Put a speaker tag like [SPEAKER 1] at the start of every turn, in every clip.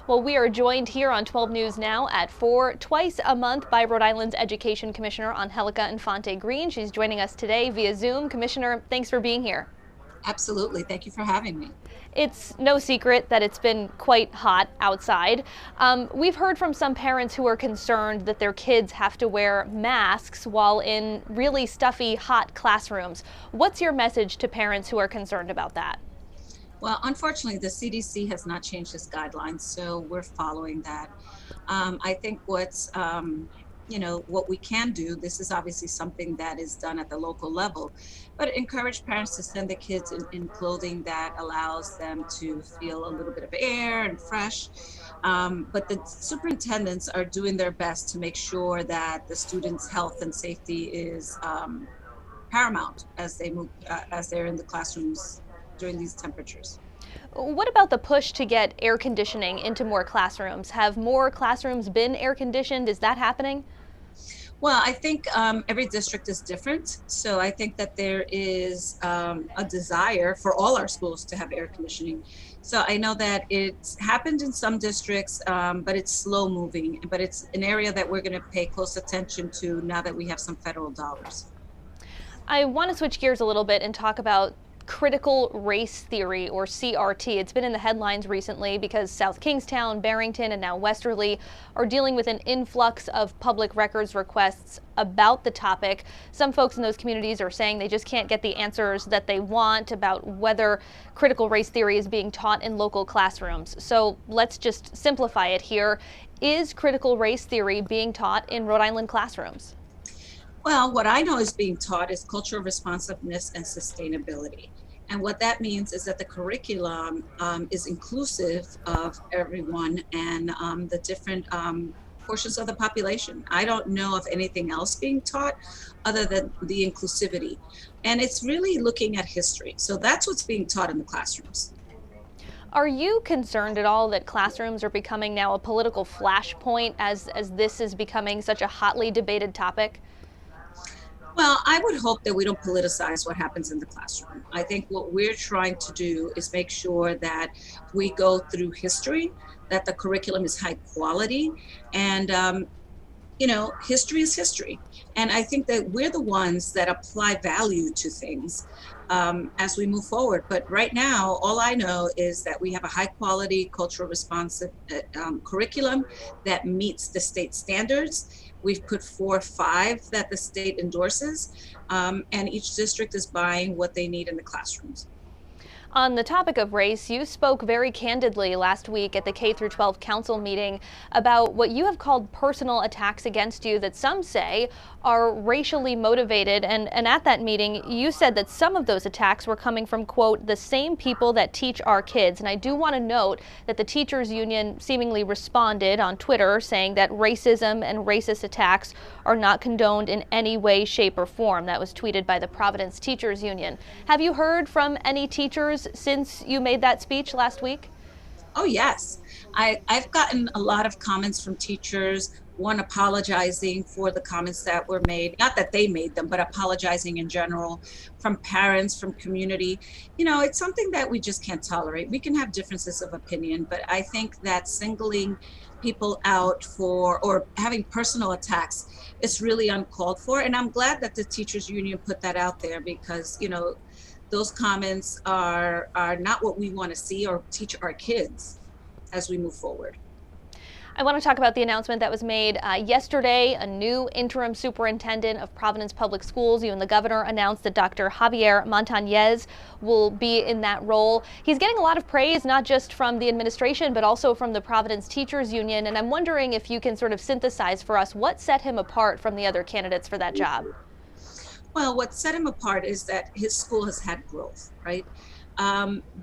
[SPEAKER 1] Well, we are joined here on 12 News Now at 4 twice a month by Rhode Island's Education Commissioner Angélica Infante-Green. She's joining us today via Zoom. Commissioner, thanks for being here.
[SPEAKER 2] Absolutely. Thank you for having me.
[SPEAKER 1] It's no secret that it's been quite hot outside. We've heard from some parents who are concerned that their kids have to wear masks while in really stuffy, hot classrooms. What's your message to parents who are concerned about that?
[SPEAKER 2] Well, unfortunately, the CDC has not changed its guidelines, so we're following that. I think what we can do, this is obviously something that is done at the local level, but encourage parents to send the kids in clothing that allows them to feel a little bit of air and fresh. But the superintendents are doing their best to make sure that the students' health and safety is paramount as as they're in the classrooms during these temperatures.
[SPEAKER 1] What about the push to get air conditioning into more classrooms? Have more classrooms been air conditioned? Is that happening?
[SPEAKER 2] Well, I think every district is different. So I think that there is a desire for all our schools to have air conditioning. So I know that it's happened in some districts, but it's slow moving. But it's an area that we're going to pay close attention to now that we have some federal dollars.
[SPEAKER 1] I want to switch gears a little bit and talk about critical race theory, or CRT. It's been in the headlines recently because South Kingstown, Barrington, and now Westerly are dealing with an influx of public records requests about the topic. Some folks in those communities are saying they just can't get the answers that they want about whether critical race theory is being taught in local classrooms. So let's just simplify it here. Is critical race theory being taught in Rhode Island classrooms?
[SPEAKER 2] Well, what I know is being taught is cultural responsiveness and sustainability. And what that means is that the curriculum is inclusive of everyone and the different portions of the population. I don't know of anything else being taught other than the inclusivity. And it's really looking at history. So that's what's being taught in the classrooms.
[SPEAKER 1] Are you concerned at all that classrooms are becoming now a political flashpoint as this is becoming such a hotly debated topic?
[SPEAKER 2] Well, I would hope that we don't politicize what happens in the classroom. I think what we're trying to do is make sure that we go through history, that the curriculum is high quality, and history is history. And I think that we're the ones that apply value to things as we move forward. But right now, all I know is that we have a high quality, cultural responsive curriculum that meets the state standards. We've put 4 or 5 that the state endorses, and each district is buying what they need in the classrooms.
[SPEAKER 1] On the topic of race, you spoke very candidly last week at the K through 12 council meeting about what you have called personal attacks against you that some say are racially motivated. And at that meeting, you said that some of those attacks were coming from, quote, the same people that teach our kids. And I do want to note that the teachers union seemingly responded on Twitter saying that racism and racist attacks are not condoned in any way, shape, or form. That was tweeted by the Providence Teachers Union. Have you heard from any teachers since you made that speech last week?
[SPEAKER 2] Oh, yes. I've gotten a lot of comments from teachers, one apologizing for the comments that were made, not that they made them, but apologizing in general, from parents, from community. It's something that we just can't tolerate. We can have differences of opinion, but I think that singling people out for or having personal attacks is really uncalled for. And I'm glad that the teachers union put that out there because, those comments are not what we want to see or teach our kids as we move forward.
[SPEAKER 1] I want to talk about the announcement that was made yesterday. A new interim superintendent of Providence Public Schools. You and the governor announced that Dr. Javier Montañez will be in that role. He's getting a lot of praise, not just from the administration, but also from the Providence Teachers Union. And I'm wondering if you can sort of synthesize for us what set him apart from the other candidates for that job.
[SPEAKER 2] Well, what set him apart is that his school has had growth, right?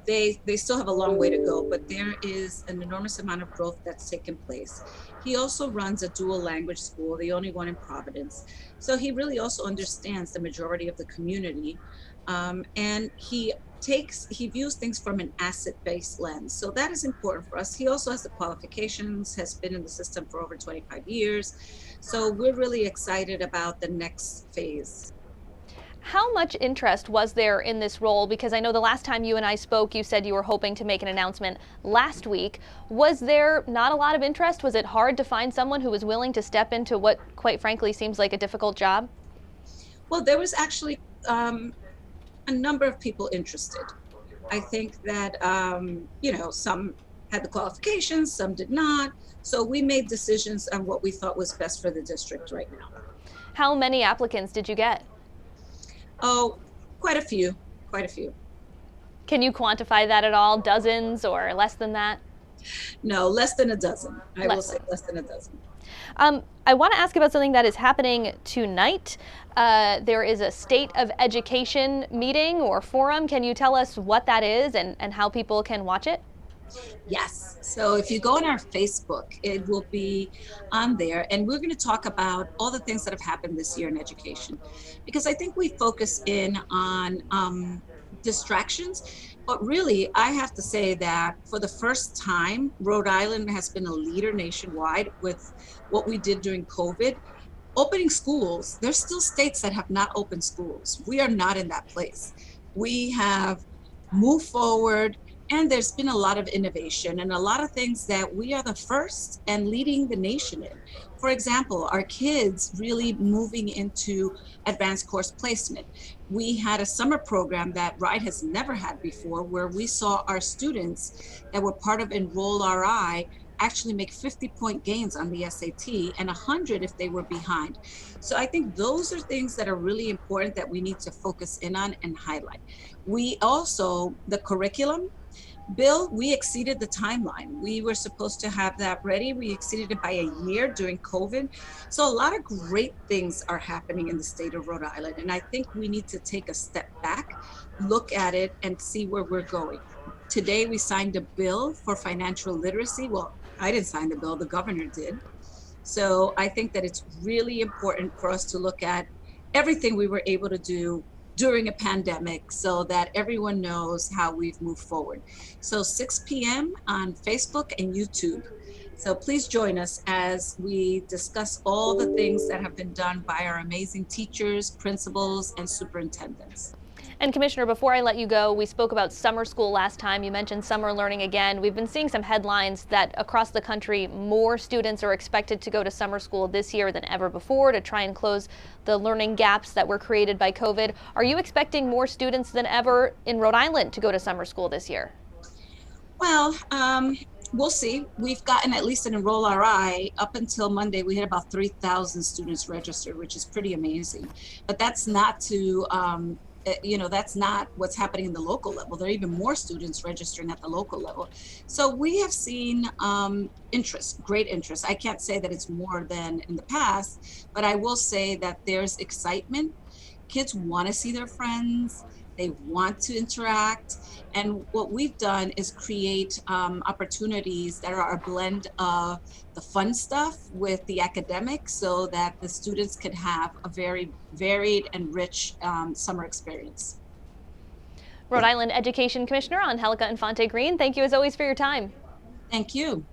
[SPEAKER 2] They still have a long way to go, but there is an enormous amount of growth that's taken place. He also runs a dual language school, the only one in Providence. So he really also understands the majority of the community. And he views things from an asset-based lens. So that is important for us. He also has the qualifications, has been in the system for over 25 years. So we're really excited about the next phase.
[SPEAKER 1] How much interest was there in this role? Because I know the last time you and I spoke, you said you were hoping to make an announcement last week. Was there not a lot of interest? Was it hard to find someone who was willing to step into what, quite frankly, seems like a difficult job?
[SPEAKER 2] Well, there was actually a number of people interested. I think that, some had the qualifications, some did not. So we made decisions on what we thought was best for the district right now.
[SPEAKER 1] How many applicants did you get?
[SPEAKER 2] Oh, quite a few, quite a few.
[SPEAKER 1] Can you quantify that at all? Dozens or less than that?
[SPEAKER 2] No, less than a dozen. I will say
[SPEAKER 1] Than.
[SPEAKER 2] less than a dozen.
[SPEAKER 1] I want to ask about something that is happening tonight. There is a State of Education meeting or forum. Can you tell us what that is and how people can watch it?
[SPEAKER 2] Yes. So if you go on our Facebook, it will be on there. And we're going to talk about all the things that have happened this year in education, because I think we focus in on distractions. But really, I have to say that for the first time, Rhode Island has been a leader nationwide with what we did during COVID. Opening schools, there's still states that have not opened schools. We are not in that place. We have moved forward. And there's been a lot of innovation and a lot of things that we are the first and leading the nation in. For example, our kids really moving into advanced course placement. We had a summer program that RIDE has never had before, where we saw our students that were part of Enroll RI actually make 50-point gains on the SAT and 100 if they were behind. So I think those are things that are really important that we need to focus in on and highlight. We also, the curriculum, Bill, we exceeded the timeline. We were supposed to have that ready. We exceeded it by a year during COVID. So a lot of great things are happening in the state of Rhode Island. And I think we need to take a step back, look at it, and see where we're going. Today, we signed a bill for financial literacy. Well, I didn't sign the bill, the governor did. So I think that it's really important for us to look at everything we were able to do during a pandemic so that everyone knows how we've moved forward. So 6 p.m. on Facebook and YouTube. So please join us as we discuss all the things that have been done by our amazing teachers, principals, and superintendents.
[SPEAKER 1] And Commissioner, before I let you go, we spoke about summer school last time. You mentioned summer learning again. We've been seeing some headlines that across the country, more students are expected to go to summer school this year than ever before to try and close the learning gaps that were created by COVID. Are you expecting more students than ever in Rhode Island to go to summer school this year?
[SPEAKER 2] Well, we'll see. We've gotten, at least in Enroll RI, up until Monday, we had about 3,000 students registered, which is pretty amazing. But that's not to that's not what's happening in the local level. There are even more students registering at the local level. So we have seen interest, great interest. I can't say that it's more than in the past, but I will say that there's excitement. Kids want to see their friends. They want to interact. And what we've done is create opportunities that are a blend of the fun stuff with the academics so that the students can have a very varied and rich summer experience.
[SPEAKER 1] Rhode Island Education Commissioner Angélica Infante-Green, thank you as always for your time.
[SPEAKER 2] Thank you.